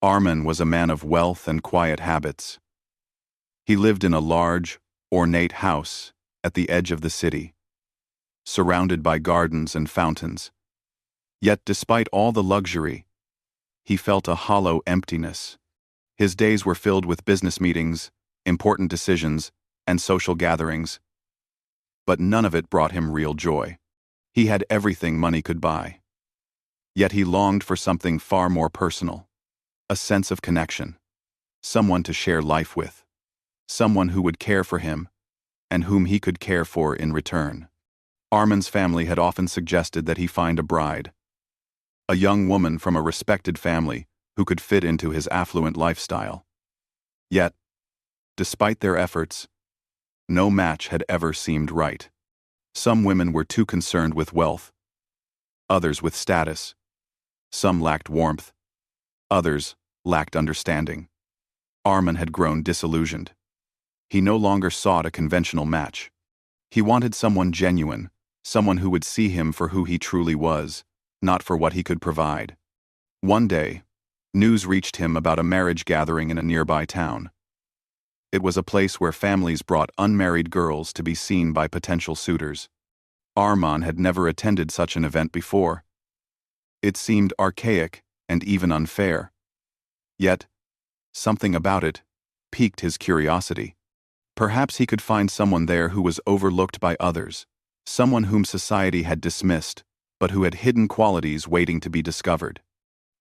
Arman was a man of wealth and quiet habits. He lived in a large, ornate house at the edge of the city, surrounded by gardens and fountains. Yet despite all the luxury, he felt a hollow emptiness. His days were filled with business meetings, important decisions, and social gatherings, but none of it brought him real joy. He had everything money could buy. Yet he longed for something far more personal, a sense of connection, someone to share life with, someone who would care for him, and whom he could care for in return. Arman's family had often suggested that he find a bride, a young woman from a respected family who could fit into his affluent lifestyle. Yet, despite their efforts, no match had ever seemed right. Some women were too concerned with wealth, others with status. Some lacked warmth, others lacked understanding. Arman had grown disillusioned. He no longer sought a conventional match. He wanted someone genuine, someone who would see him for who he truly was, not for what he could provide. One day, news reached him about a marriage gathering in a nearby town. It was a place where families brought unmarried girls to be seen by potential suitors. Arman had never attended such an event before. It seemed archaic and even unfair. Yet, something about it piqued his curiosity. Perhaps he could find someone there who was overlooked by others, someone whom society had dismissed, but who had hidden qualities waiting to be discovered.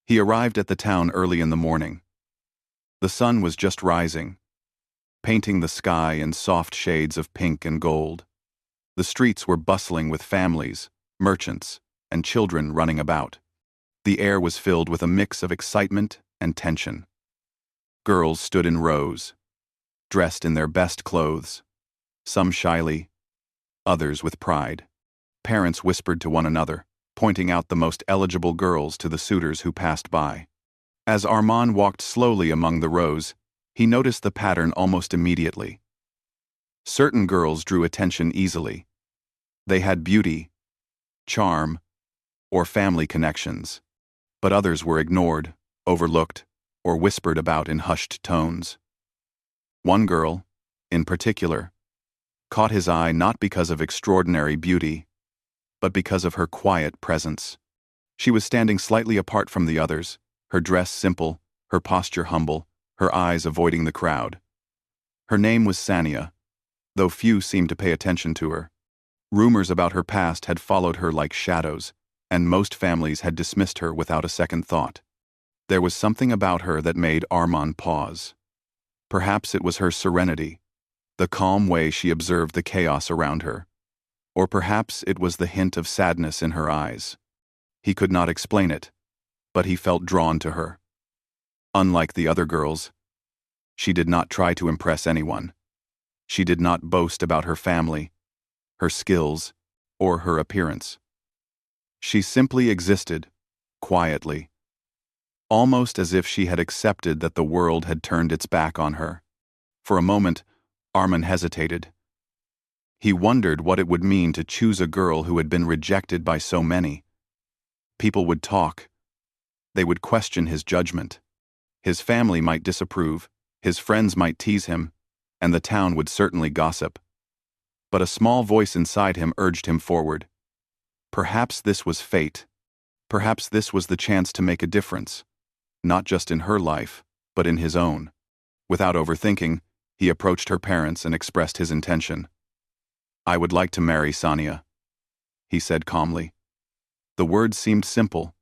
He arrived at the town early in the morning. The sun was just rising, painting the sky in soft shades of pink and gold. The streets were bustling with families, merchants, and children running about. The air was filled with a mix of excitement and tension. Girls stood in rows, dressed in their best clothes, some shyly, others with pride. Parents whispered to one another, pointing out the most eligible girls to the suitors who passed by. As Arman walked slowly among the rows, he noticed the pattern almost immediately. Certain girls drew attention easily. They had beauty, charm, or family connections, but others were ignored, overlooked, or whispered about in hushed tones. One girl, in particular, caught his eye not because of extraordinary beauty, but because of her quiet presence. She was standing slightly apart from the others, her dress simple, her posture humble, her eyes avoiding the crowd. Her name was Sania, though few seemed to pay attention to her. Rumors about her past had followed her like shadows, and most families had dismissed her without a second thought. There was something about her that made Arman pause. Perhaps it was her serenity, the calm way she observed the chaos around her, or perhaps it was the hint of sadness in her eyes. He could not explain it, but he felt drawn to her. Unlike the other girls, she did not try to impress anyone. She did not boast about her family, her skills, or her appearance. She simply existed, quietly, almost as if she had accepted that the world had turned its back on her. For a moment, Arman hesitated. He wondered what it would mean to choose a girl who had been rejected by so many. People would talk. They would question his judgment. His family might disapprove, his friends might tease him, and the town would certainly gossip. But a small voice inside him urged him forward. Perhaps this was fate. Perhaps this was the chance to make a difference, not just in her life, but in his own. Without overthinking, he approached her parents and expressed his intention. "I would like to marry Sania," he said calmly. The words seemed simple,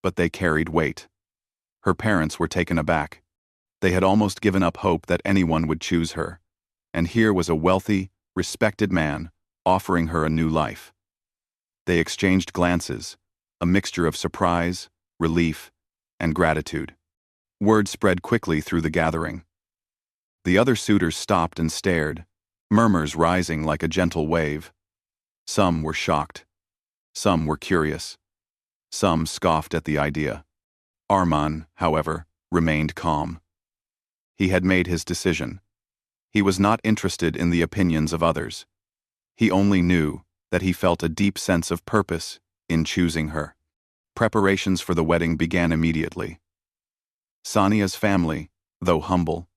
but they carried weight. Her parents were taken aback. They had almost given up hope that anyone would choose her, and here was a wealthy, respected man offering her a new life. They exchanged glances, a mixture of surprise, relief, and gratitude. Word spread quickly through the gathering. The other suitors stopped and stared, murmurs rising like a gentle wave. Some were shocked. Some were curious. Some scoffed at the idea. Arman, however, remained calm. He had made his decision. He was not interested in the opinions of others. He only knew that he felt a deep sense of purpose in choosing her. Preparations for the wedding began immediately. Sania's family, though humble,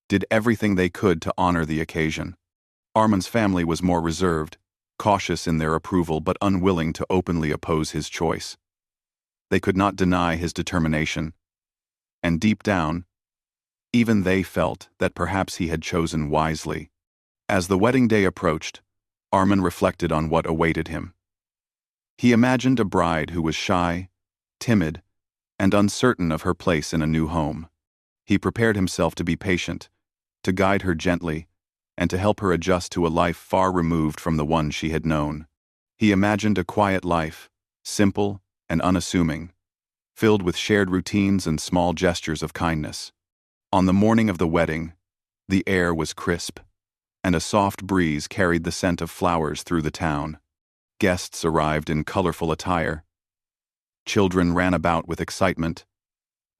did everything they could to honor the occasion. Armand's family was more reserved, cautious in their approval but unwilling to openly oppose his choice. They could not deny his determination, and deep down, even they felt that perhaps he had chosen wisely. As the wedding day approached, Armand reflected on what awaited him. He imagined a bride who was shy, timid, and uncertain of her place in a new home. He prepared himself to be patient, to guide her gently, and to help her adjust to a life far removed from the one she had known. He imagined a quiet life, simple and unassuming, filled with shared routines and small gestures of kindness. On the morning of the wedding, the air was crisp, and a soft breeze carried the scent of flowers through the town. Guests arrived in colorful attire. Children ran about with excitement,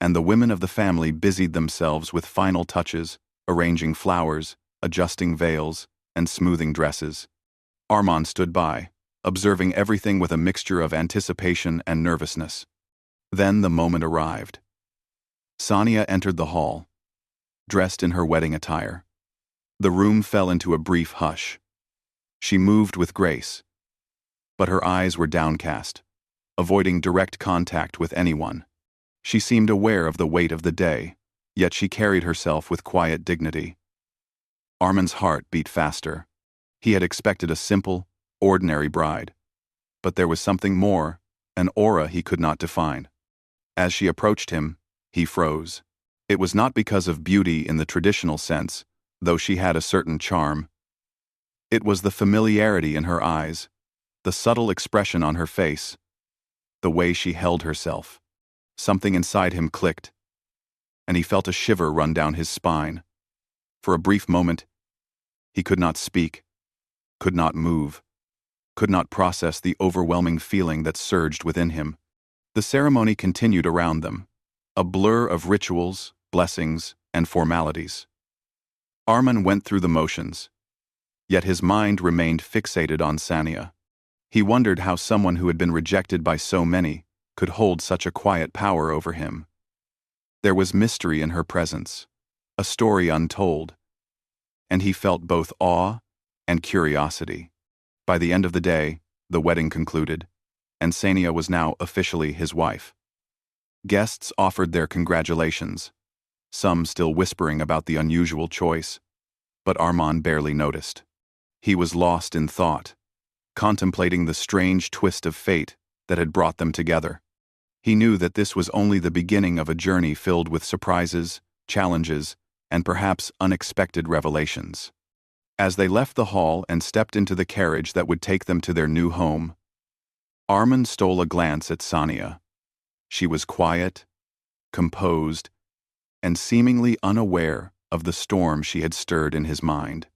and the women of the family busied themselves with final touches, arranging flowers, adjusting veils, and smoothing dresses. Armand stood by, observing everything with a mixture of anticipation and nervousness. Then the moment arrived. Sania entered the hall, dressed in her wedding attire. The room fell into a brief hush. She moved with grace, but her eyes were downcast, avoiding direct contact with anyone. She seemed aware of the weight of the day, yet she carried herself with quiet dignity. Armand's heart beat faster. He had expected a simple, ordinary bride, but there was something more, an aura he could not define. As she approached him, he froze. It was not because of beauty in the traditional sense, though she had a certain charm. It was the familiarity in her eyes, the subtle expression on her face, the way she held herself. Something inside him clicked, and he felt a shiver run down his spine. For a brief moment, he could not speak, could not move, could not process the overwhelming feeling that surged within him. The ceremony continued around them, a blur of rituals, blessings, and formalities. Armand went through the motions, yet his mind remained fixated on Sania. He wondered how someone who had been rejected by so many could hold such a quiet power over him. There was mystery in her presence, a story untold, and he felt both awe and curiosity. By the end of the day, the wedding concluded, and Sania was now officially his wife. Guests offered their congratulations, some still whispering about the unusual choice, but Armand barely noticed. He was lost in thought, contemplating the strange twist of fate that had brought them together. He knew that this was only the beginning of a journey filled with surprises, challenges, and perhaps unexpected revelations. As they left the hall and stepped into the carriage that would take them to their new home, Armand stole a glance at Sania. She was quiet, composed, and seemingly unaware of the storm she had stirred in his mind.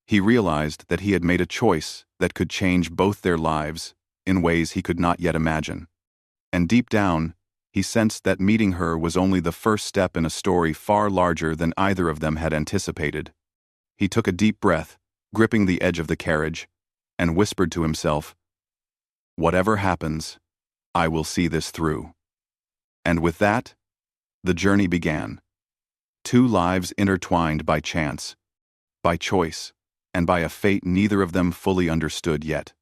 He realized that he had made a choice that could change both their lives in ways he could not yet imagine. And deep down, he sensed that meeting her was only the first step in a story far larger than either of them had anticipated. He took a deep breath, gripping the edge of the carriage, and whispered to himself, "Whatever happens, I will see this through." And with that, the journey began. Two lives intertwined by chance, by choice, and by a fate neither of them fully understood yet.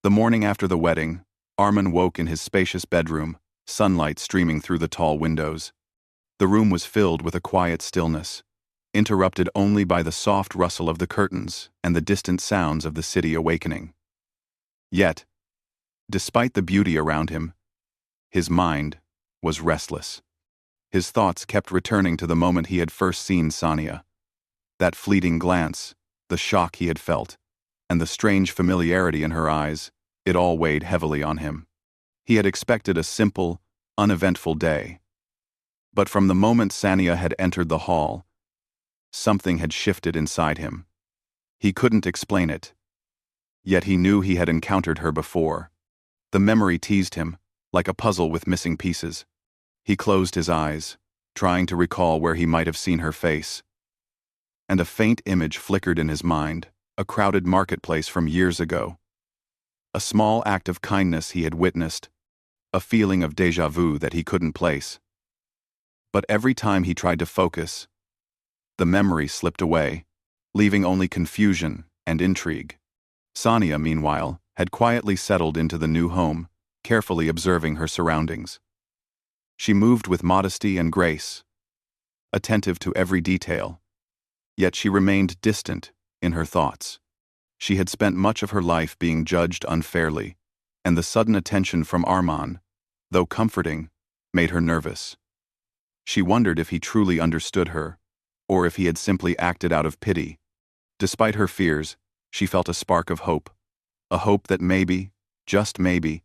The morning after the wedding, Armand woke in his spacious bedroom, sunlight streaming through the tall windows. The room was filled with a quiet stillness, interrupted only by the soft rustle of the curtains and the distant sounds of the city awakening. Yet, despite the beauty around him, his mind was restless. His thoughts kept returning to the moment he had first seen Sania. That fleeting glance, the shock he had felt, and the strange familiarity in her eyes, it all weighed heavily on him. He had expected a simple, uneventful day. But from the moment Sania had entered the hall, something had shifted inside him. He couldn't explain it. Yet he knew he had encountered her before. The memory teased him, like a puzzle with missing pieces. He closed his eyes, trying to recall where he might have seen her face. And a faint image flickered in his mind, a crowded marketplace from years ago. A small act of kindness he had witnessed, a feeling of déjà vu that he couldn't place. But every time he tried to focus, the memory slipped away, leaving only confusion and intrigue. Sania, meanwhile, had quietly settled into the new home, carefully observing her surroundings. She moved with modesty and grace, attentive to every detail, yet she remained distant in her thoughts. She had spent much of her life being judged unfairly, and the sudden attention from Arman, though comforting, made her nervous. She wondered if he truly understood her, or if he had simply acted out of pity. Despite her fears, she felt a spark of hope, a hope that maybe, just maybe,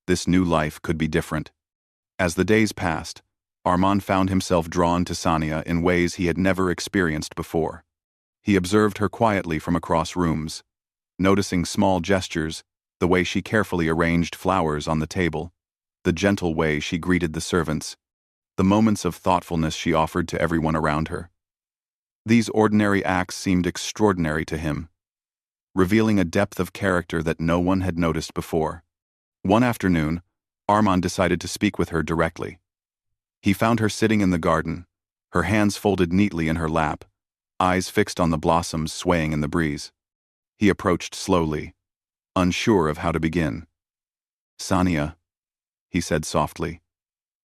this new life could be different. As the days passed, Arman found himself drawn to Sania in ways he had never experienced before. He observed her quietly from across rooms, noticing small gestures, the way she carefully arranged flowers on the table, the gentle way she greeted the servants, the moments of thoughtfulness she offered to everyone around her. These ordinary acts seemed extraordinary to him, revealing a depth of character that no one had noticed before. One afternoon, Arman decided to speak with her directly. He found her sitting in the garden, her hands folded neatly in her lap, eyes fixed on the blossoms swaying in the breeze. He approached slowly, unsure of how to begin. "Sania," he said softly.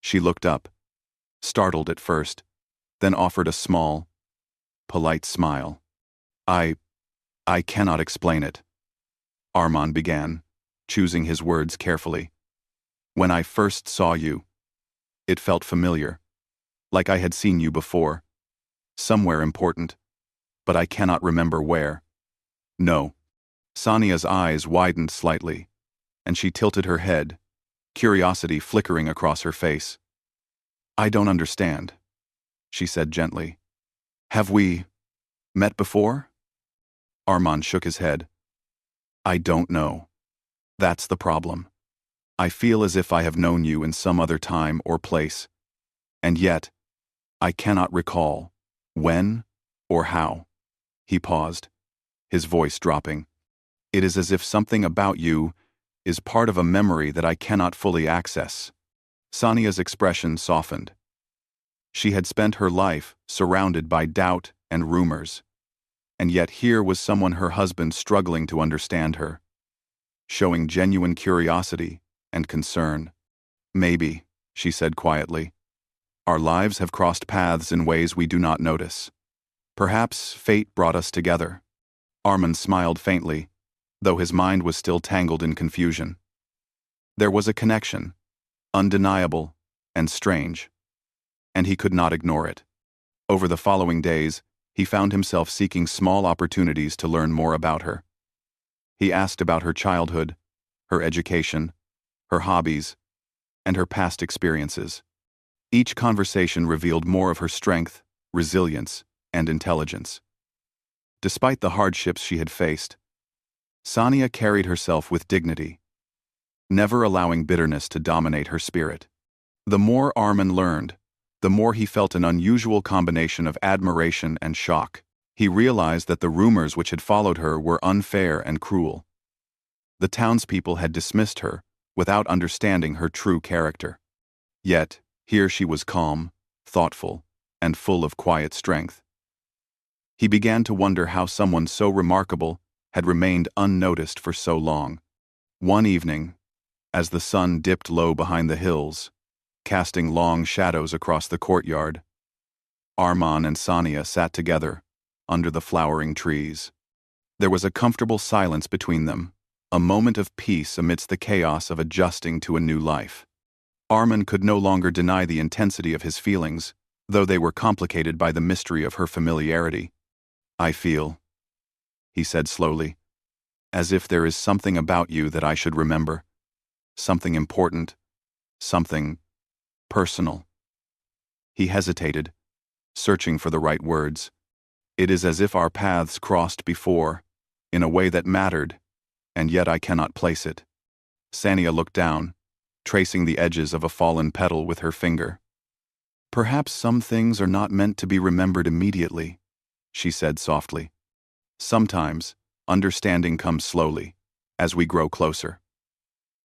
She looked up, startled at first, then offered a small, polite smile. I cannot explain it," Arman began, choosing his words carefully. "When I first saw you, it felt familiar, like I had seen you before, somewhere important, but I cannot remember where." "No." Sania's eyes widened slightly, and she tilted her head, curiosity flickering across her face. "I don't understand," she said gently. "Have we met before?" Arman shook his head. "I don't know. That's the problem. I feel as if I have known you in some other time or place, and yet, I cannot recall when or how." He paused, his voice dropping. "It is as if something about you is part of a memory that I cannot fully access." Sania's expression softened. She had spent her life surrounded by doubt and rumors, and yet here was someone her husband struggling to understand her, showing genuine curiosity and concern. "Maybe," she said quietly, "our lives have crossed paths in ways we do not notice. Perhaps fate brought us together." Arman smiled faintly, though his mind was still tangled in confusion. There was a connection, undeniable and strange, and he could not ignore it. Over the following days, he found himself seeking small opportunities to learn more about her. He asked about her childhood, her education, her hobbies, and her past experiences. Each conversation revealed more of her strength, resilience, and intelligence. Despite the hardships she had faced, Sania carried herself with dignity, never allowing bitterness to dominate her spirit. The more Arman learned, the more he felt an unusual combination of admiration and shock. He realized that the rumors which had followed her were unfair and cruel. The townspeople had dismissed her without understanding her true character. Yet, here she was calm, thoughtful, and full of quiet strength. He began to wonder how someone so remarkable had remained unnoticed for so long. One evening, as the sun dipped low behind the hills, casting long shadows across the courtyard, Arman and Sania sat together under the flowering trees. There was a comfortable silence between them, a moment of peace amidst the chaos of adjusting to a new life. Arman could no longer deny the intensity of his feelings, though they were complicated by the mystery of her familiarity. "I feel," he said slowly, "as if there is something about you that I should remember. Something important, something personal." He hesitated, searching for the right words. "It is as if our paths crossed before, in a way that mattered, and yet I cannot place it." Sania looked down, tracing the edges of a fallen petal with her finger. "Perhaps some things are not meant to be remembered immediately," she said softly. "Sometimes, understanding comes slowly, as we grow closer.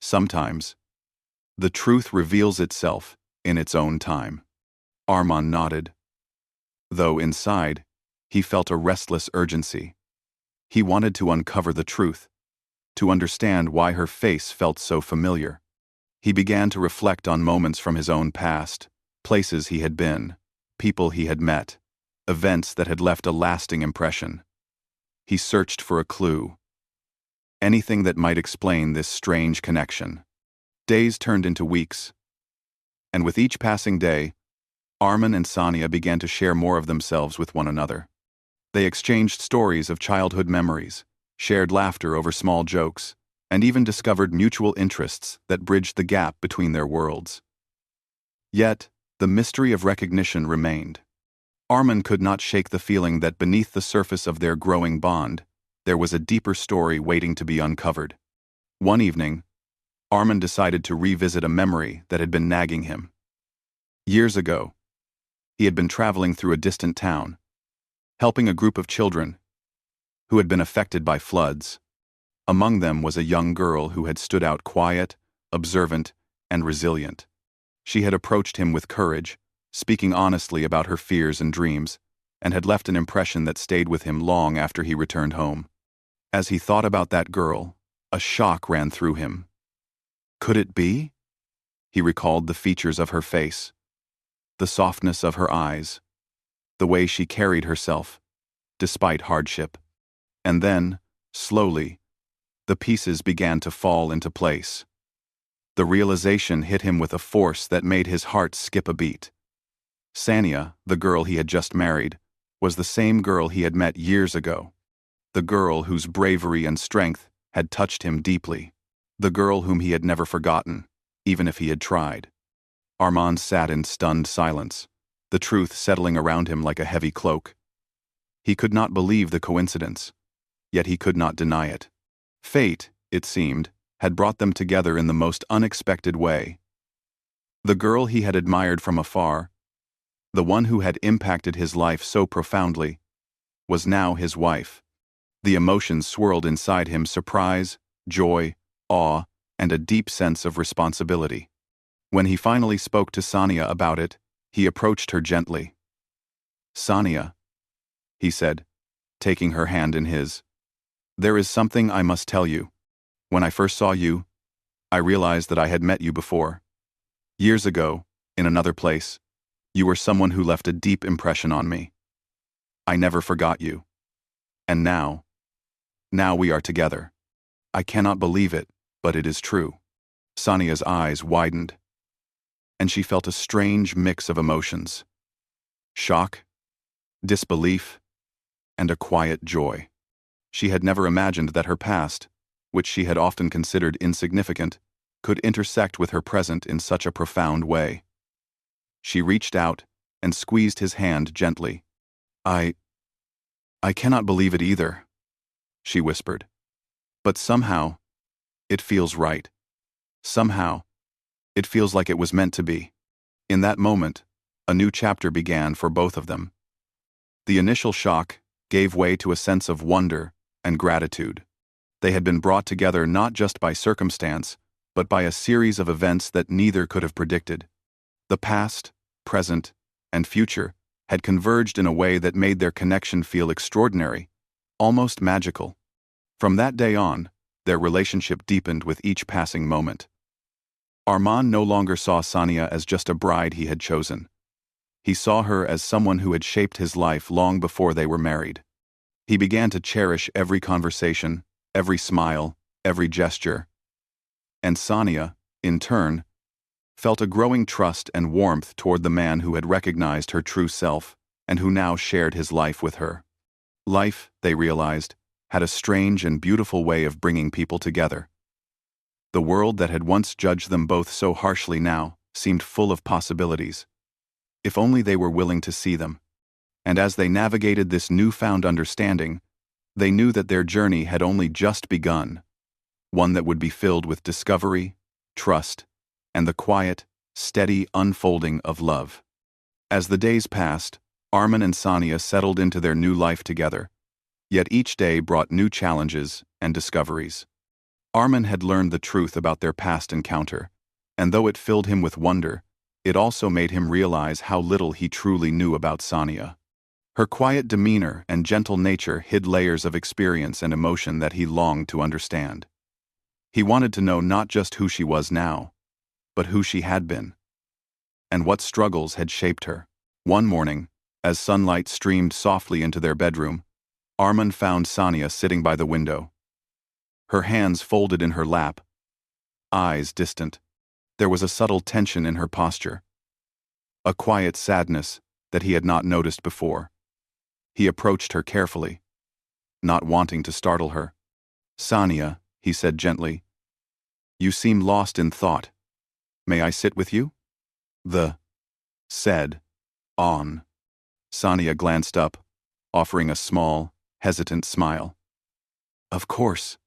Sometimes, the truth reveals itself in its own time." Armand nodded, though inside, he felt a restless urgency. He wanted to uncover the truth, to understand why her face felt so familiar. He began to reflect on moments from his own past, places he had been, people he had met, events that had left a lasting impression. He searched for a clue, anything that might explain this strange connection. Days turned into weeks, and with each passing day, Armand and Sonia began to share more of themselves with one another. They exchanged stories of childhood memories, shared laughter over small jokes, and even discovered mutual interests that bridged the gap between their worlds. Yet, the mystery of recognition remained. Armand could not shake the feeling that beneath the surface of their growing bond, there was a deeper story waiting to be uncovered. One evening, Armand decided to revisit a memory that had been nagging him. Years ago, he had been traveling through a distant town, helping a group of children who had been affected by floods. Among them was a young girl who had stood out quiet, observant, and resilient. She had approached him with courage, speaking honestly about her fears and dreams, and had left an impression that stayed with him long after he returned home. As he thought about that girl, a shock ran through him. Could it be? He recalled the features of her face, the softness of her eyes, the way she carried herself, despite hardship. And then, slowly, the pieces began to fall into place. The realization hit him with a force that made his heart skip a beat. Sania, the girl he had just married, was the same girl he had met years ago. The girl whose bravery and strength had touched him deeply. The girl whom he had never forgotten, even if he had tried. Armand sat in stunned silence, the truth settling around him like a heavy cloak. He could not believe the coincidence, yet he could not deny it. Fate, it seemed, had brought them together in the most unexpected way. The girl he had admired from afar, the one who had impacted his life so profoundly, was now his wife. The emotions swirled inside him: surprise, joy, awe, and a deep sense of responsibility. When he finally spoke to Sania about it, he approached her gently. "Sania," he said, taking her hand in his, "there is something I must tell you. When I first saw you, I realized that I had met you before. Years ago, in another place, you were someone who left a deep impression on me. I never forgot you. And now we are together. I cannot believe it, but it is true." Sania's eyes widened, and she felt a strange mix of emotions: shock, disbelief, and a quiet joy. She had never imagined that her past, which she had often considered insignificant, could intersect with her present in such a profound way. She reached out and squeezed his hand gently. I cannot believe it either," she whispered. "But somehow, it feels right. Somehow, it feels like it was meant to be." In that moment, a new chapter began for both of them. The initial shock gave way to a sense of wonder and gratitude. They had been brought together not just by circumstance, but by a series of events that neither could have predicted. The past, present, and future had converged in a way that made their connection feel extraordinary, almost magical. From that day on, their relationship deepened with each passing moment. Armand no longer saw Sania as just a bride he had chosen. He saw her as someone who had shaped his life long before they were married. He began to cherish every conversation, every smile, every gesture. And Sania, in turn, felt a growing trust and warmth toward the man who had recognized her true self and who now shared his life with her. Life, they realized, had a strange and beautiful way of bringing people together. The world that had once judged them both so harshly now seemed full of possibilities, if only they were willing to see them. And as they navigated this newfound understanding, they knew that their journey had only just begun, one that would be filled with discovery, trust, and the quiet, steady unfolding of love. As the days passed, Armand and Sania settled into their new life together, yet each day brought new challenges and discoveries. Armand had learned the truth about their past encounter, and though it filled him with wonder, it also made him realize how little he truly knew about Sania. Her quiet demeanor and gentle nature hid layers of experience and emotion that he longed to understand. He wanted to know not just who she was now, but who she had been, and what struggles had shaped her. One morning, as sunlight streamed softly into their bedroom, Armand found Sania sitting by the window. Her hands folded in her lap, eyes distant. There was a subtle tension in her posture, a quiet sadness that he had not noticed before. He approached her carefully, not wanting to startle her. "Sania," he said gently, "you seem lost in thought. May I sit with you?" The said on. Sania glanced up, offering a small, hesitant smile. "Of course,"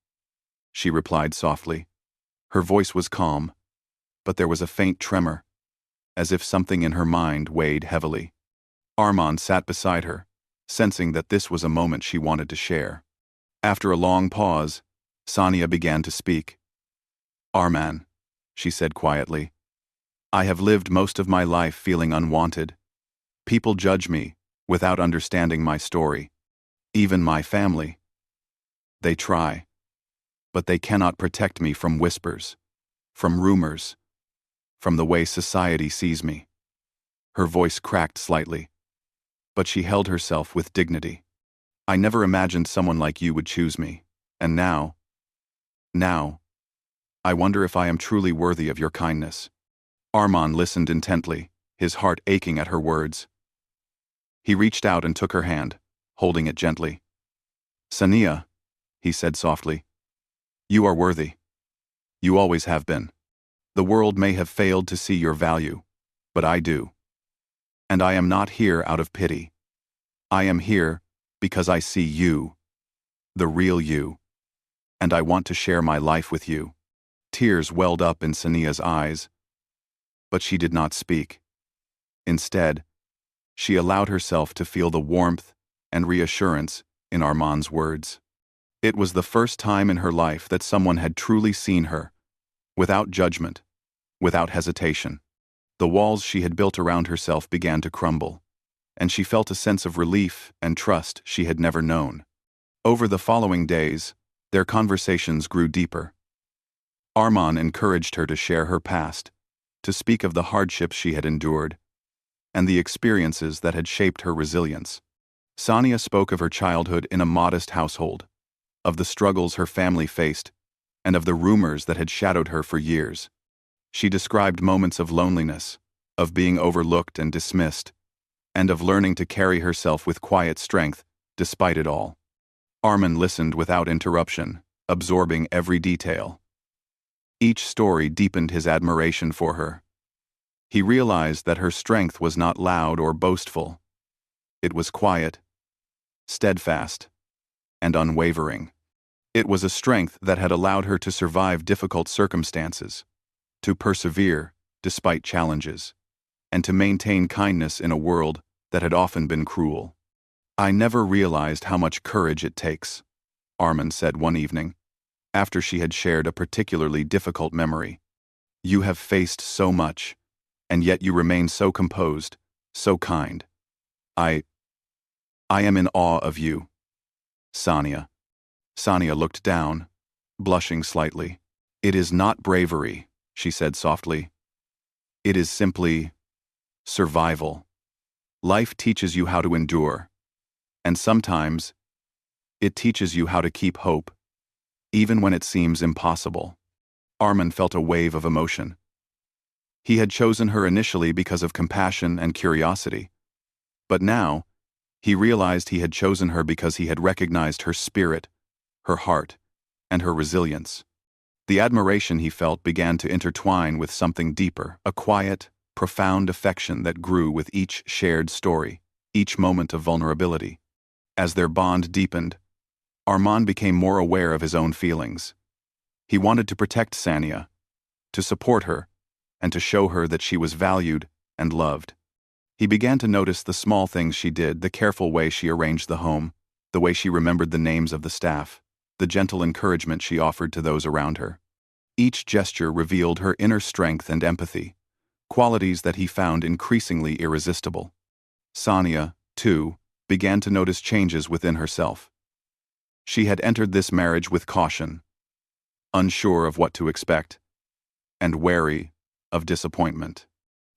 she replied softly. Her voice was calm, but there was a faint tremor, as if something in her mind weighed heavily. Armand sat beside her, sensing that this was a moment she wanted to share. After a long pause, Sania began to speak. "Armand," she said quietly, "I have lived most of my life feeling unwanted. People judge me without understanding my story. Even my family. They try, but they cannot protect me from whispers, from rumors, from the way society sees me." Her voice cracked slightly, but she held herself with dignity. "I never imagined someone like you would choose me, and now, I wonder if I am truly worthy of your kindness." Armand listened intently, his heart aching at her words. He reached out and took her hand, holding it gently. "Sania," he said softly, "you are worthy. You always have been. The world may have failed to see your value, but I do. And I am not here out of pity. I am here because I see you, the real you, and I want to share my life with you." Tears welled up in Sania's eyes, but she did not speak. Instead, she allowed herself to feel the warmth and reassurance in Armand's words. It was the first time in her life that someone had truly seen her, without judgment, without hesitation. The walls she had built around herself began to crumble, and she felt a sense of relief and trust she had never known. Over the following days, their conversations grew deeper. Armand encouraged her to share her past, to speak of the hardships she had endured, and the experiences that had shaped her resilience. Sania spoke of her childhood in a modest household, of the struggles her family faced, and of the rumors that had shadowed her for years. She described moments of loneliness, of being overlooked and dismissed, and of learning to carry herself with quiet strength despite it all. Armand listened without interruption, absorbing every detail. Each story deepened his admiration for her. He realized that her strength was not loud or boastful. It was quiet, steadfast, and unwavering. It was a strength that had allowed her to survive difficult circumstances, to persevere despite challenges, and to maintain kindness in a world that had often been cruel. "I never realized how much courage it takes," Armand said one evening, after she had shared a particularly difficult memory. "You have faced so much, and yet you remain so composed, so kind. I am in awe of you, Sania." Sania looked down, blushing slightly. "It is not bravery," she said softly. "It is simply survival. Life teaches you how to endure, and sometimes it teaches you how to keep hope, even when it seems impossible." Armand felt a wave of emotion. He had chosen her initially because of compassion and curiosity, but now he realized he had chosen her because he had recognized her spirit, her heart, and her resilience. The admiration he felt began to intertwine with something deeper, a quiet, profound affection that grew with each shared story, each moment of vulnerability. As their bond deepened, Armand became more aware of his own feelings. He wanted to protect Sania, to support her, and to show her that she was valued and loved. He began to notice the small things she did, the careful way she arranged the home, the way she remembered the names of the staff, the gentle encouragement she offered to those around her. Each gesture revealed her inner strength and empathy, qualities that he found increasingly irresistible. Sonia, too, began to notice changes within herself. She had entered this marriage with caution, unsure of what to expect, and wary of disappointment.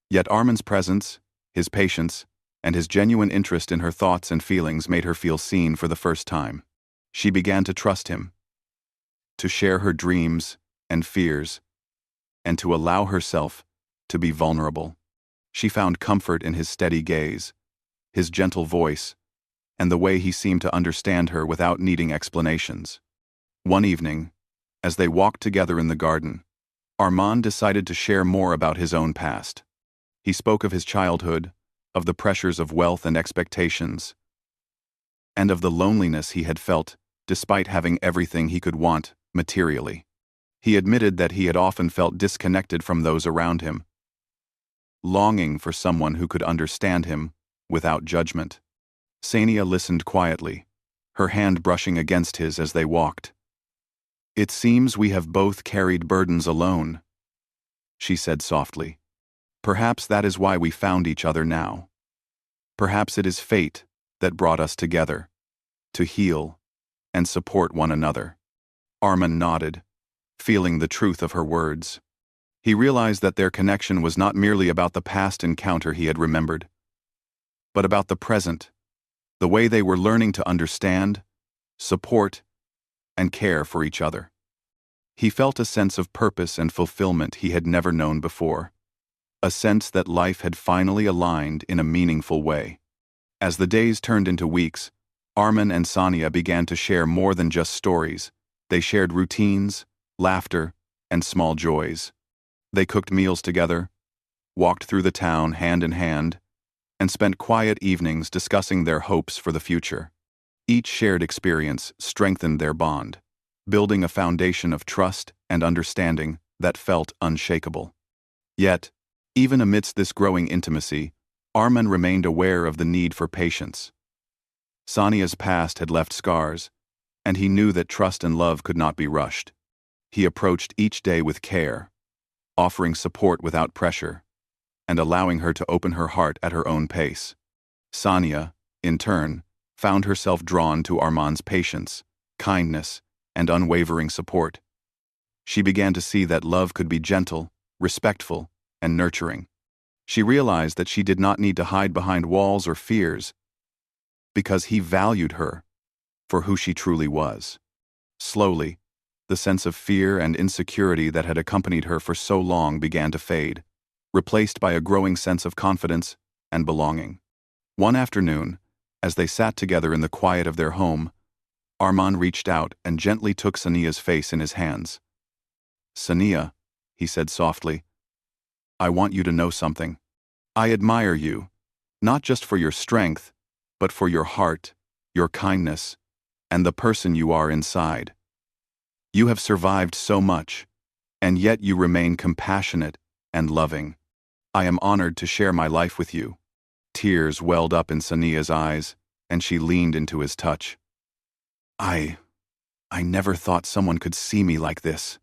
Yet Armand's presence, his patience, and his genuine interest in her thoughts and feelings made her feel seen for the first time. She began to trust him, to share her dreams and fears, and to allow herself to be vulnerable. She found comfort in his steady gaze, his gentle voice, and the way he seemed to understand her without needing explanations. One evening, as they walked together in the garden, Armand decided to share more about his own past. He spoke of his childhood, of the pressures of wealth and expectations, and of the loneliness he had felt despite having everything he could want materially. He admitted that he had often felt disconnected from those around him, longing for someone who could understand him without judgment. Sania listened quietly, her hand brushing against his as they walked. "It seems we have both carried burdens alone," she said softly. "Perhaps that is why we found each other now. Perhaps it is fate that brought us together, to heal and support one another." Armand nodded, feeling the truth of her words. He realized that their connection was not merely about the past encounter he had remembered, but about the present, the way they were learning to understand, support, and care for each other. He felt a sense of purpose and fulfillment he had never known before, a sense that life had finally aligned in a meaningful way. As the days turned into weeks, Armand and Sonia began to share more than just stories. They shared routines, laughter, and small joys. They cooked meals together, walked through the town hand in hand, and spent quiet evenings discussing their hopes for the future. Each shared experience strengthened their bond, building a foundation of trust and understanding that felt unshakable. Yet, even amidst this growing intimacy, Armand remained aware of the need for patience. Sonia's past had left scars, and he knew that trust and love could not be rushed. He approached each day with care, offering support without pressure, and allowing her to open her heart at her own pace. Sonia, in turn, found herself drawn to Armand's patience, kindness, and unwavering support. She began to see that love could be gentle, respectful, and nurturing. She realized that she did not need to hide behind walls or fears, because he valued her for who she truly was. Slowly, the sense of fear and insecurity that had accompanied her for so long began to fade, replaced by a growing sense of confidence and belonging. One afternoon, as they sat together in the quiet of their home, Armand reached out and gently took Sania's face in his hands. "Sania," he said softly, "I want you to know something. I admire you, not just for your strength, but for your heart, your kindness, and the person you are inside. You have survived so much, and yet you remain compassionate and loving. I am honored to share my life with you." Tears welled up in Sania's eyes, and she leaned into his touch. I never thought someone could see me like this,"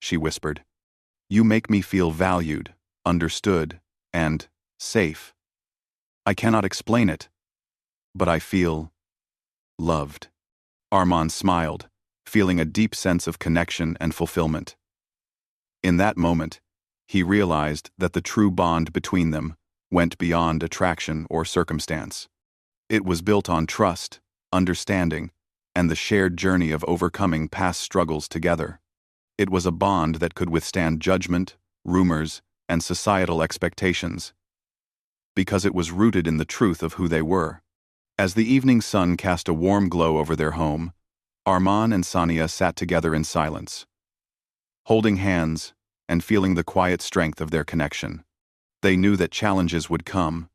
she whispered. "You make me feel valued, understood, and safe. I cannot explain it, but I feel loved." Armand smiled, feeling a deep sense of connection and fulfillment. In that moment, he realized that the true bond between them went beyond attraction or circumstance. It was built on trust, understanding, and the shared journey of overcoming past struggles together. It was a bond that could withstand judgment, rumors, and societal expectations, because it was rooted in the truth of who they were. As the evening sun cast a warm glow over their home, Armand and Sonia sat together in silence, holding hands and feeling the quiet strength of their connection. They knew that challenges would come,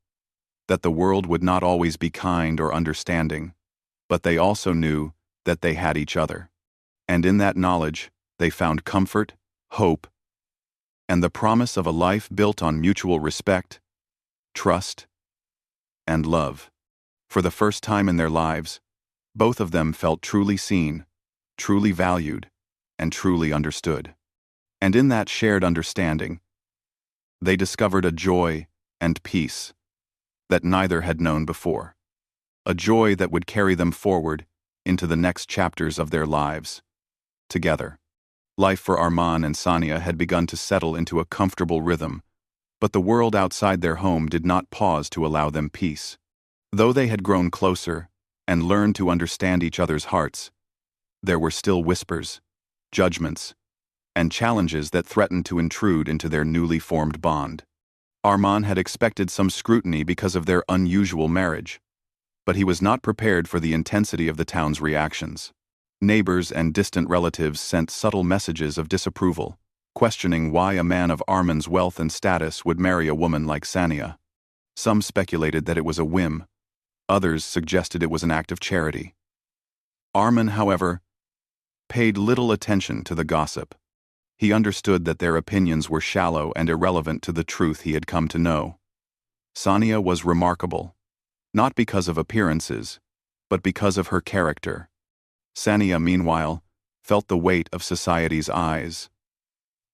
that the world would not always be kind or understanding, but they also knew that they had each other. And in that knowledge, they found comfort, hope, and the promise of a life built on mutual respect, trust, and love. For the first time in their lives, both of them felt truly seen, truly valued, and truly understood. And in that shared understanding, They discovered a joy and peace that neither had known before. A joy that would carry them forward into the next chapters of their lives. Together. Life for Arman and Sania had begun to settle into a comfortable rhythm, but the world outside their home did not pause to allow them peace. Though they had grown closer and learned to understand each other's hearts, there were still whispers, judgments, and challenges that threatened to intrude into their newly formed bond. Arman had expected some scrutiny because of their unusual marriage, but he was not prepared for the intensity of the town's reactions. Neighbors and distant relatives sent subtle messages of disapproval, questioning why a man of Arman's wealth and status would marry a woman like Sania. Some speculated that it was a whim, others suggested it was an act of charity. Arman, however, paid little attention to the gossip. He understood that their opinions were shallow and irrelevant to the truth he had come to know. Sania was remarkable, not because of appearances, but because of her character. Sania, meanwhile, felt the weight of society's eyes.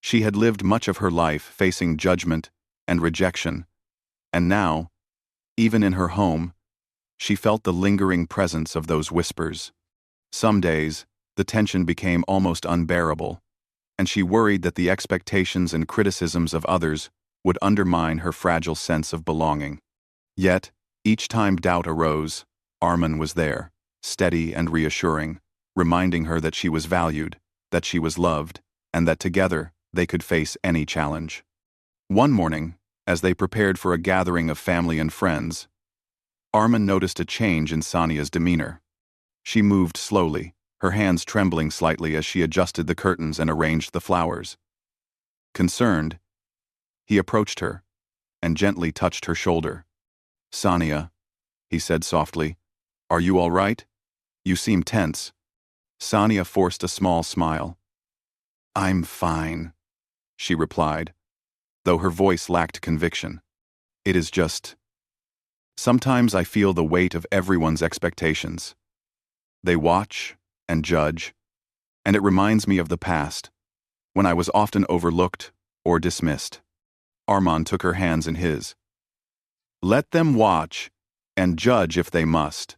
She had lived much of her life facing judgment and rejection, and now, even in her home, she felt the lingering presence of those whispers. Some days, the tension became almost unbearable, and she worried that the expectations and criticisms of others would undermine her fragile sense of belonging. Yet, each time doubt arose, Arman was there, steady and reassuring, reminding her that she was valued, that she was loved, and that together they could face any challenge. One morning, as they prepared for a gathering of family and friends, Arman noticed a change in Sania's demeanor. She moved slowly, her hands trembling slightly as she adjusted the curtains and arranged the flowers. Concerned, he approached her and gently touched her shoulder. "Sania," he said softly, "are you all right? You seem tense." Sania forced a small smile. "I'm fine," she replied, though her voice lacked conviction. "It is just... sometimes I feel the weight of everyone's expectations. They watch and judge, and it reminds me of the past, when I was often overlooked or dismissed." Arman took her hands in his. "Let them watch and judge if they must,"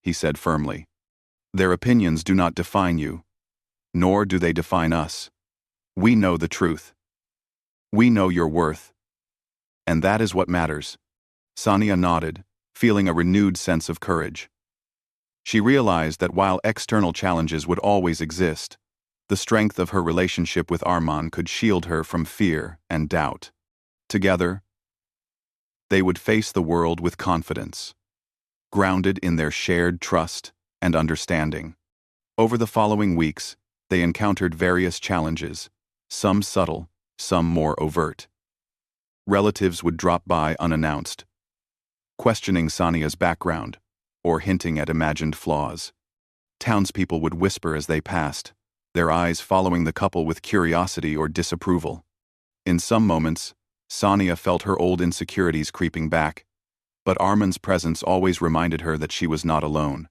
he said firmly. "Their opinions do not define you, nor do they define us. We know the truth. We know your worth. And that is what matters." Sania nodded, feeling a renewed sense of courage. She realized that while external challenges would always exist, the strength of her relationship with Arman could shield her from fear and doubt. Together, they would face the world with confidence, grounded in their shared trust and understanding. Over the following weeks, they encountered various challenges, some subtle, some more overt. Relatives would drop by unannounced, questioning Sania's background or hinting at imagined flaws. Townspeople would whisper as they passed, their eyes following the couple with curiosity or disapproval. In some moments, Sania felt her old insecurities creeping back, but Arman's presence always reminded her that she was not alone.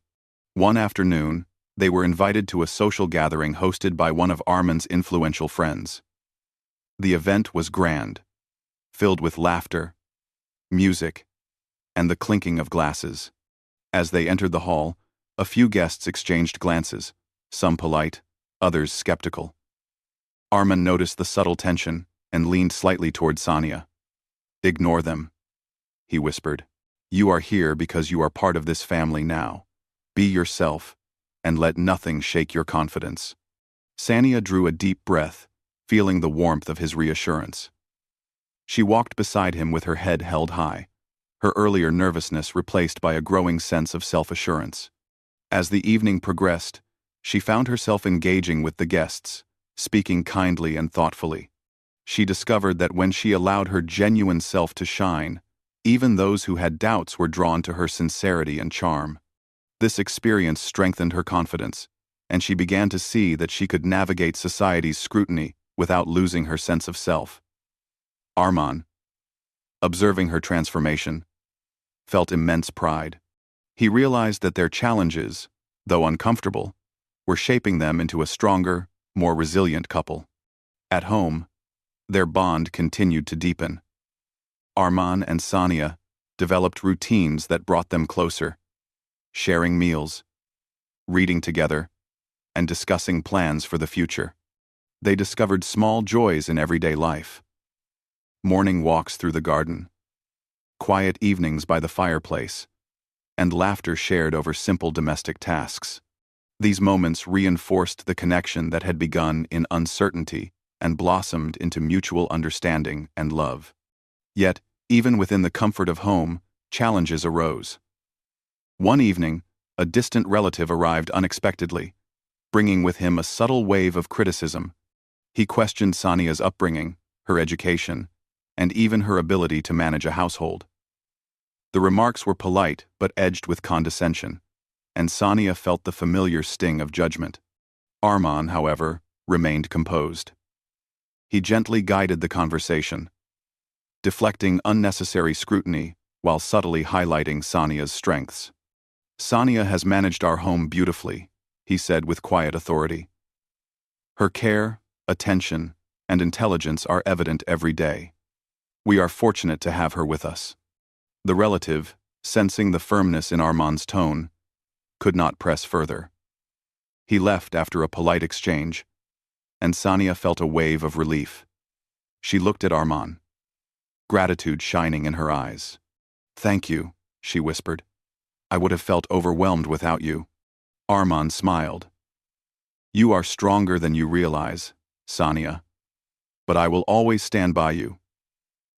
One afternoon, they were invited to a social gathering hosted by one of Arman's influential friends. The event was grand, filled with laughter, music, and the clinking of glasses. As they entered the hall, a few guests exchanged glances, some polite, others skeptical. Arman noticed the subtle tension and leaned slightly toward Sania. "Ignore them," he whispered. "You are here because you are part of this family now. Be yourself, and let nothing shake your confidence." Sania drew a deep breath, feeling the warmth of his reassurance. She walked beside him with her head held high, her earlier nervousness replaced by a growing sense of self-assurance. As the evening progressed, she found herself engaging with the guests, speaking kindly and thoughtfully. She discovered that when she allowed her genuine self to shine, even those who had doubts were drawn to her sincerity and charm. This experience strengthened her confidence, and she began to see that she could navigate society's scrutiny without losing her sense of self. Arman, observing her transformation, felt immense pride. He realized that their challenges, though uncomfortable, were shaping them into a stronger, more resilient couple. At home, Their bond continued to deepen. Arman and Sania developed routines that brought them closer, sharing meals, reading together, and discussing plans for the future. They discovered small joys in everyday life. Morning walks through the garden, quiet evenings by the fireplace, and laughter shared over simple domestic tasks. These moments reinforced the connection that had begun in uncertainty and blossomed into mutual understanding and love. Yet, even within the comfort of home, challenges arose. One evening, a distant relative arrived unexpectedly, bringing with him a subtle wave of criticism. He questioned Sania's upbringing, her education, and even her ability to manage a household. The remarks were polite but edged with condescension, and Sania felt the familiar sting of judgment. Arman, however, remained composed. He gently guided the conversation, deflecting unnecessary scrutiny while subtly highlighting Sania's strengths. "Sania has managed our home beautifully," he said with quiet authority. "Her care, attention, and intelligence are evident every day. We are fortunate to have her with us." The relative, sensing the firmness in Arman's tone, could not press further. He left after a polite exchange, and Sania felt a wave of relief. She looked at Arman, gratitude shining in her eyes. "Thank you," she whispered. "I would have felt overwhelmed without you." Arman smiled. "You are stronger than you realize, Sania, but I will always stand by you.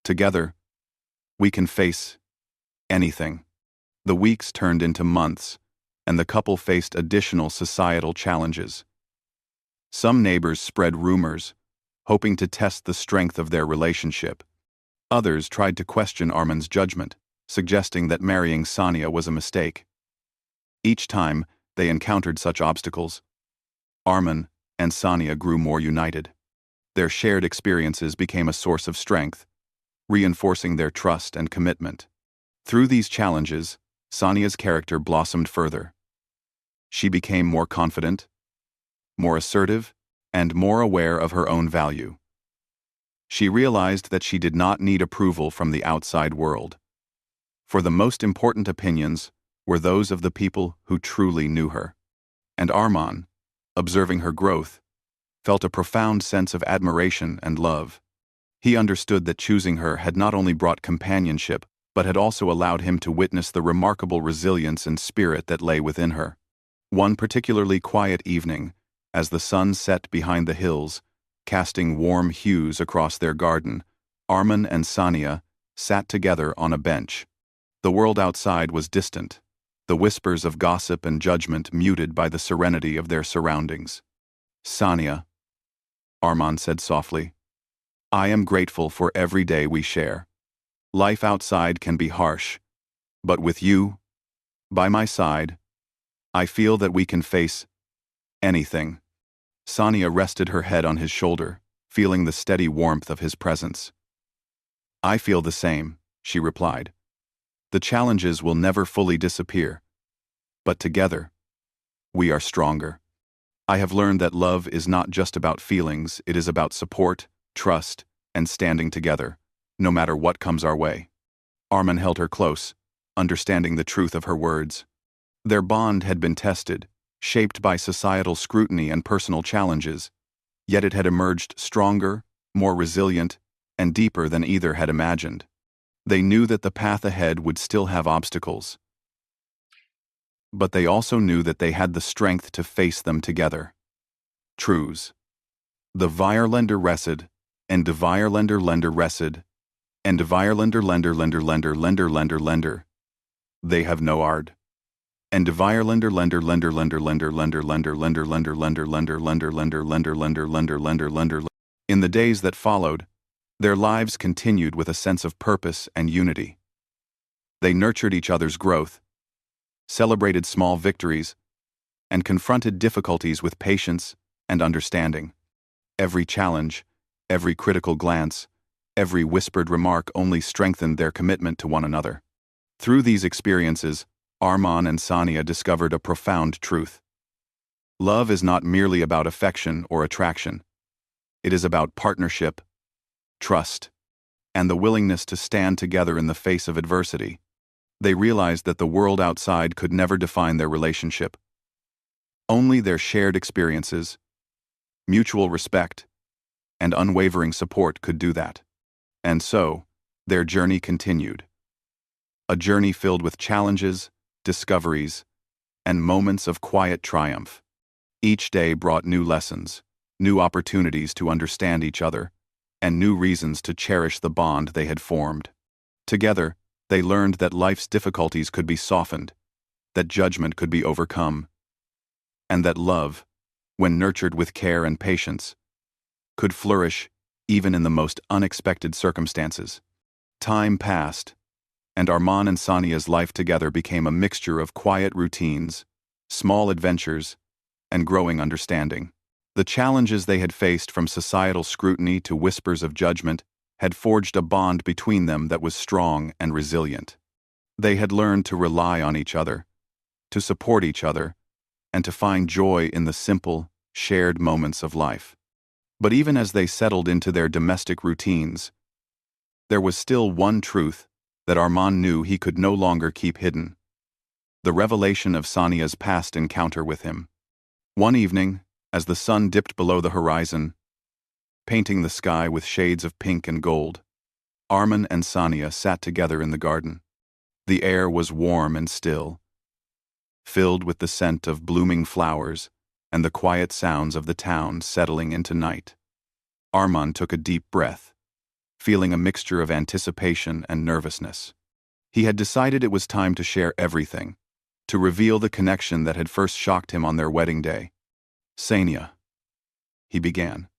Together, we can face anything." The weeks turned into months, and the couple faced additional societal challenges. Some neighbors spread rumors, hoping to test the strength of their relationship. Others tried to question Arman's judgment, suggesting that marrying Sania was a mistake. Each time they encountered such obstacles, Arman and Sania grew more united. Their shared experiences became a source of strength, reinforcing their trust and commitment. Through these challenges, Sania's character blossomed further. She became more confident, more assertive, and more aware of her own value. She realized that she did not need approval from the outside world, for the most important opinions were those of the people who truly knew her. And Arman, observing her growth, felt a profound sense of admiration and love. He understood that choosing her had not only brought companionship, but had also allowed him to witness the remarkable resilience and spirit that lay within her. One particularly quiet evening, as the sun set behind the hills, casting warm hues across their garden, Arman and Sania sat together on a bench. The world outside was distant, the whispers of gossip and judgment muted by the serenity of their surroundings. "Sania," Arman said softly, "I am grateful for every day we share. Life outside can be harsh, but with you, by my side, I feel that we can face anything." Sania rested her head on his shoulder, feeling the steady warmth of his presence. "I feel the same," she replied. "The challenges will never fully disappear, but together, we are stronger. I have learned that love is not just about feelings, it is about support, trust, and standing together, no matter what comes our way." Arman held her close, understanding the truth of her words. Their bond had been tested, shaped by societal scrutiny and personal challenges, yet it had emerged stronger, more resilient, and deeper than either had imagined. They knew that the path ahead would still have obstacles, but they also knew that they had the strength to face them together. Truths. "The Vierländer Resid, and de Vierländer Länder Resid, and de Vierländer Länder Länder Länder Länder Länder Länder. They have no ard. And de Vierländer Länder Länder Länder Länder Länder Länder Länder Länder Länder Länder Länder Länder Länder Länder Länder Länder Länder." In the days that followed, their lives continued with a sense of purpose and unity. They nurtured each other's growth, celebrated small victories, and confronted difficulties with patience and understanding. Every challenge, every critical glance, every whispered remark only strengthened their commitment to one another. Through these experiences, Arman and Sania discovered a profound truth. Love is not merely about affection or attraction. It is about partnership, trust, and the willingness to stand together in the face of adversity. They realized that the world outside could never define their relationship. Only their shared experiences, mutual respect, and unwavering support could do that. And so, their journey continued. A journey filled with challenges, discoveries, and moments of quiet triumph. Each day brought new lessons, new opportunities to understand each other, and new reasons to cherish the bond they had formed. Together, they learned that life's difficulties could be softened, that judgment could be overcome, and that love, when nurtured with care and patience, could flourish even in the most unexpected circumstances. Time passed, and Arman and Sania's life together became a mixture of quiet routines, small adventures, and growing understanding. The challenges they had faced, from societal scrutiny to whispers of judgment, had forged a bond between them that was strong and resilient. They had learned to rely on each other, to support each other, and to find joy in the simple, shared moments of life. But even as they settled into their domestic routines, there was still one truth that Arman knew he could no longer keep hidden: the revelation of Sania's past encounter with him. One evening, as the sun dipped below the horizon, painting the sky with shades of pink and gold, Arman and Sania sat together in the garden. The air was warm and still, filled with the scent of blooming flowers and the quiet sounds of the town settling into night. Arman took a deep breath, feeling a mixture of anticipation and nervousness. He had decided it was time to share everything, to reveal the connection that had first shocked him on their wedding day. "Sania," he began,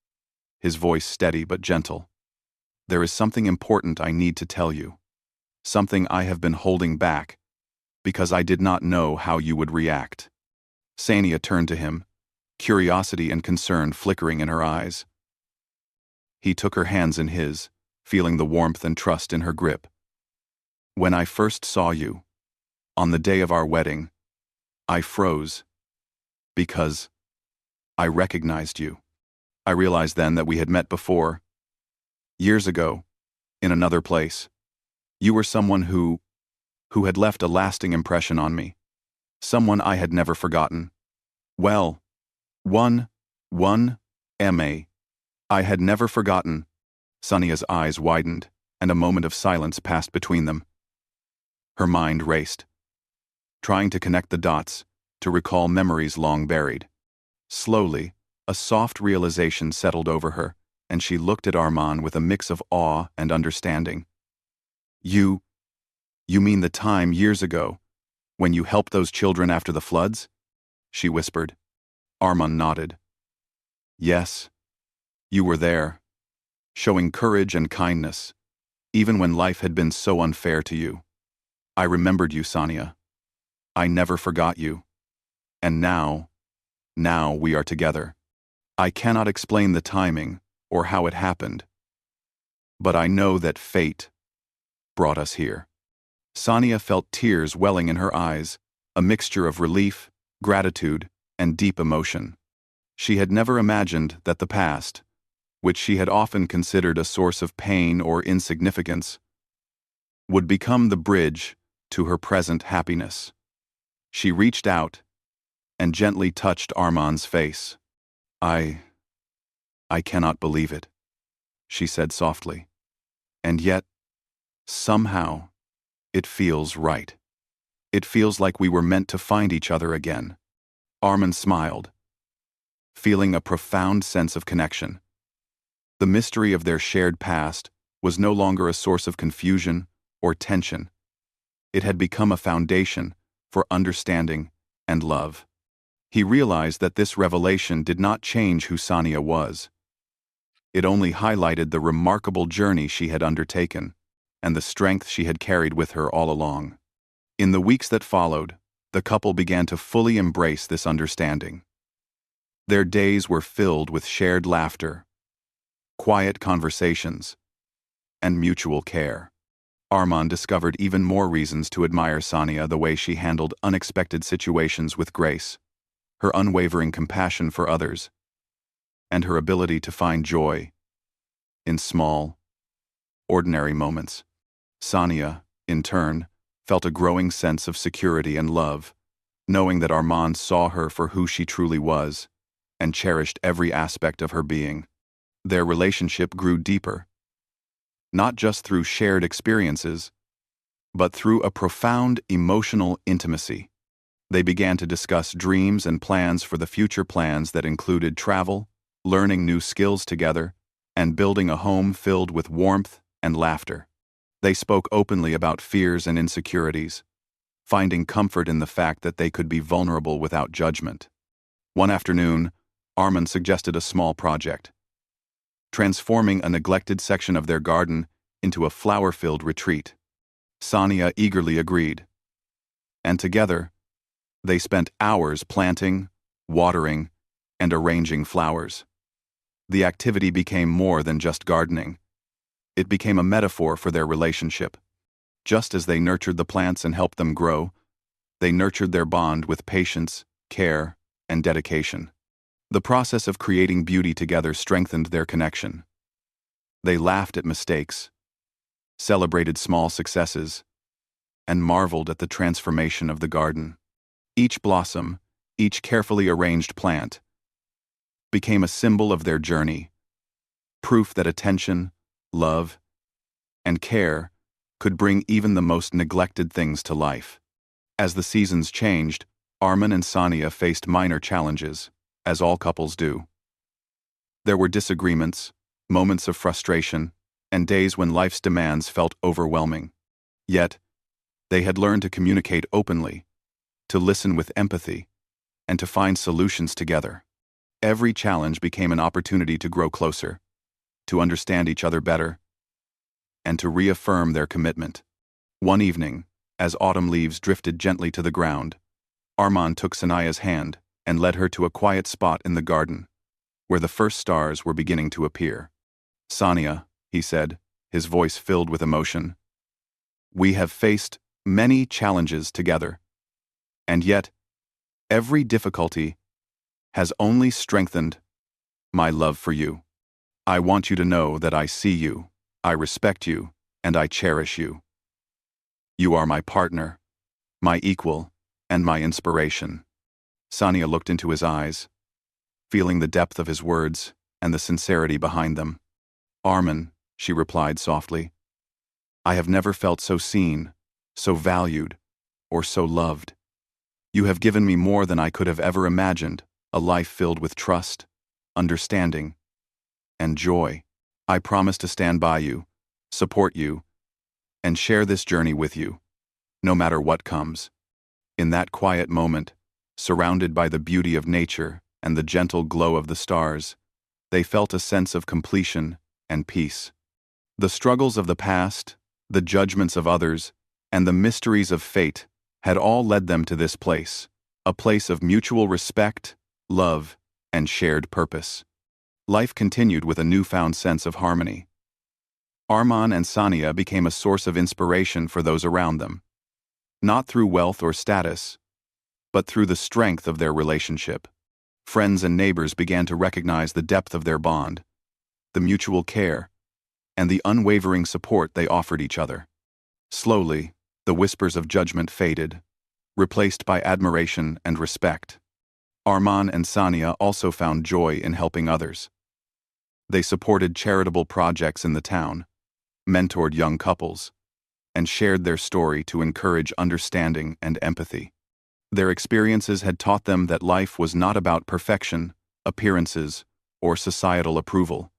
his voice steady but gentle, "there is something important I need to tell you. Something I have been holding back, because I did not know how you would react." Sania turned to him, curiosity and concern flickering in her eyes. He took her hands in his, feeling the warmth and trust in her grip. "When I first saw you, on the day of our wedding, I froze, because I recognized you. I realized then that we had met before, years ago, in another place. You were someone who had left a lasting impression on me, someone I had never forgotten. Well, one, M.A. I had never forgotten." Sania's eyes widened, and a moment of silence passed between them. Her mind raced, trying to connect the dots, to recall memories long buried. Slowly, a soft realization settled over her, and she looked at Arman with a mix of awe and understanding. You mean the time years ago, when you helped those children after the floods?" she whispered. Arman nodded. "Yes, you were there, showing courage and kindness, even when life had been so unfair to you. I remembered you, Sania. I never forgot you. And now we are together. I cannot explain the timing or how it happened, but I know that fate brought us here." Sania felt tears welling in her eyes, a mixture of relief, gratitude, and deep emotion. She had never imagined that the past, which she had often considered a source of pain or insignificance, would become the bridge to her present happiness. She reached out and gently touched Arman's face. I cannot believe it," she said softly. "And yet, somehow, it feels right. It feels like we were meant to find each other again." Arman smiled, feeling a profound sense of connection. The mystery of their shared past was no longer a source of confusion or tension. It had become a foundation for understanding and love. He realized that this revelation did not change who Sania was. It only highlighted the remarkable journey she had undertaken and the strength she had carried with her all along. In the weeks that followed, the couple began to fully embrace this understanding. Their days were filled with shared laughter, quiet conversations, and mutual care. Arman discovered even more reasons to admire Sania: the way she handled unexpected situations with grace, her unwavering compassion for others, and her ability to find joy in small, ordinary moments. Sania, in turn, felt a growing sense of security and love, knowing that Armand saw her for who she truly was and cherished every aspect of her being. Their relationship grew deeper, not just through shared experiences, but through a profound emotional intimacy. They began to discuss dreams and plans for the future, plans that included travel, learning new skills together, and building a home filled with warmth and laughter. They spoke openly about fears and insecurities, finding comfort in the fact that they could be vulnerable without judgment. One afternoon, Armand suggested a small project, transforming a neglected section of their garden into a flower-filled retreat. Sania eagerly agreed, and together, they spent hours planting, watering, and arranging flowers. The activity became more than just gardening. It became a metaphor for their relationship. Just as they nurtured the plants and helped them grow, they nurtured their bond with patience, care, and dedication. The process of creating beauty together strengthened their connection. They laughed at mistakes, celebrated small successes, and marveled at the transformation of the garden. Each blossom, each carefully arranged plant, became a symbol of their journey, proof that attention, love, and care could bring even the most neglected things to life. As the seasons changed, Armand and Sania faced minor challenges, as all couples do. There were disagreements, moments of frustration, and days when life's demands felt overwhelming. Yet, they had learned to communicate openly, to listen with empathy, and to find solutions together. Every challenge became an opportunity to grow closer, to understand each other better, and to reaffirm their commitment. One evening, as autumn leaves drifted gently to the ground, Armand took Sania's hand and led her to a quiet spot in the garden, where the first stars were beginning to appear. "Sania," he said, his voice filled with emotion, "we have faced many challenges together, and yet, every difficulty has only strengthened my love for you. I want you to know that I see you, I respect you, and I cherish you. You are my partner, my equal, and my inspiration." Sania looked into his eyes, feeling the depth of his words and the sincerity behind them. "Armand," she replied softly, "I have never felt so seen, so valued, or so loved. You have given me more than I could have ever imagined, a life filled with trust, understanding, and joy. I promise to stand by you, support you, and share this journey with you, no matter what comes." In that quiet moment, surrounded by the beauty of nature and the gentle glow of the stars, they felt a sense of completion and peace. The struggles of the past, the judgments of others, and the mysteries of fate had all led them to this place, a place of mutual respect, love, and shared purpose. Life continued with a newfound sense of harmony. Armand and Sania became a source of inspiration for those around them, not through wealth or status, but through the strength of their relationship. Friends and neighbors began to recognize the depth of their bond, the mutual care, and the unwavering support they offered each other. Slowly, the whispers of judgment faded, replaced by admiration and respect. Armand and Sania also found joy in helping others. They supported charitable projects in the town, mentored young couples, and shared their story to encourage understanding and empathy. Their experiences had taught them that life was not about perfection, appearances, or societal approval.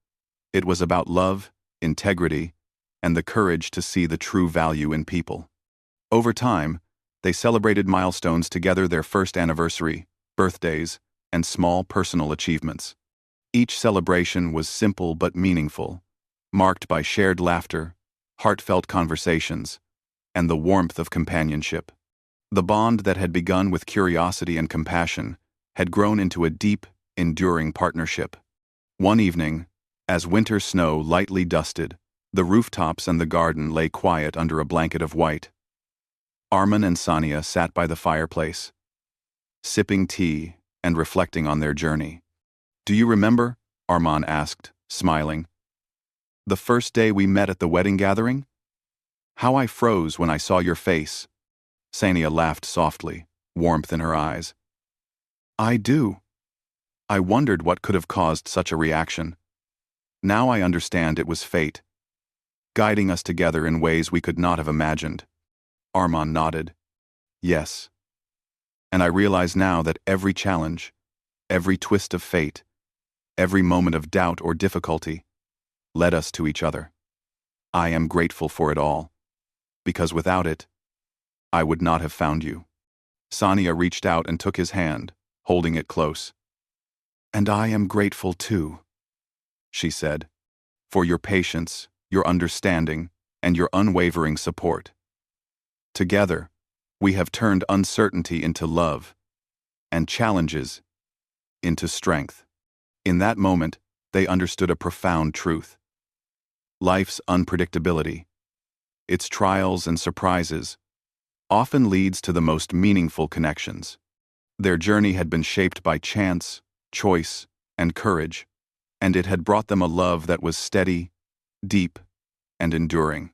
It was about love, integrity, and the courage to see the true value in people. Over time, they celebrated milestones together: their first anniversary, birthdays, and small personal achievements. Each celebration was simple but meaningful, marked by shared laughter, heartfelt conversations, and the warmth of companionship. The bond that had begun with curiosity and compassion had grown into a deep, enduring partnership. One evening, as winter snow lightly dusted, the rooftops and the garden lay quiet under a blanket of white. Armand and Sania sat by the fireplace, sipping tea and reflecting on their journey. "Do you remember?" Armand asked, smiling. The first day we met at the wedding gathering? How I froze when I saw your face. Sania laughed softly, warmth in her eyes. I do. I wondered what could have caused such a reaction. Now I understand it was fate, guiding us together in ways we could not have imagined. Armand nodded. Yes. And I realize now that every challenge, every twist of fate, every moment of doubt or difficulty, led us to each other. I am grateful for it all, because without it, I would not have found you. Sania reached out and took his hand, holding it close. And I am grateful too, she said, for your patience, your understanding, and your unwavering support. Together, we have turned uncertainty into love, and challenges into strength. In that moment, they understood a profound truth. Life's unpredictability, its trials and surprises, often leads to the most meaningful connections. Their journey had been shaped by chance, choice, and courage, and it had brought them a love that was steady, deep, and enduring.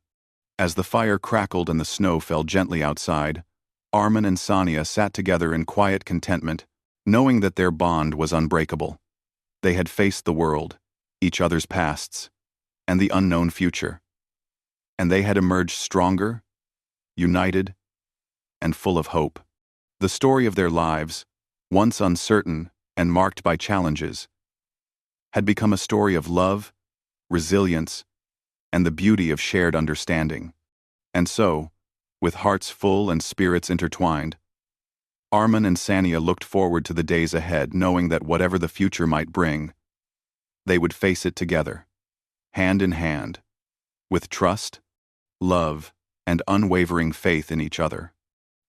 As the fire crackled and the snow fell gently outside, Armin and Sania sat together in quiet contentment, knowing that their bond was unbreakable. They had faced the world, each other's pasts, and the unknown future. And they had emerged stronger, united, and full of hope. The story of their lives, once uncertain and marked by challenges, had become a story of love, resilience, and the beauty of shared understanding. And so, with hearts full and spirits intertwined, Armin and Sania looked forward to the days ahead, knowing that whatever the future might bring, they would face it together, hand in hand, with trust, love, and unwavering faith in each other.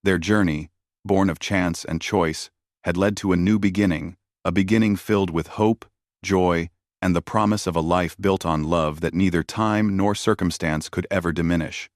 Their journey, born of chance and choice, had led to a new beginning, a beginning filled with hope, joy, and the promise of a life built on love that neither time nor circumstance could ever diminish.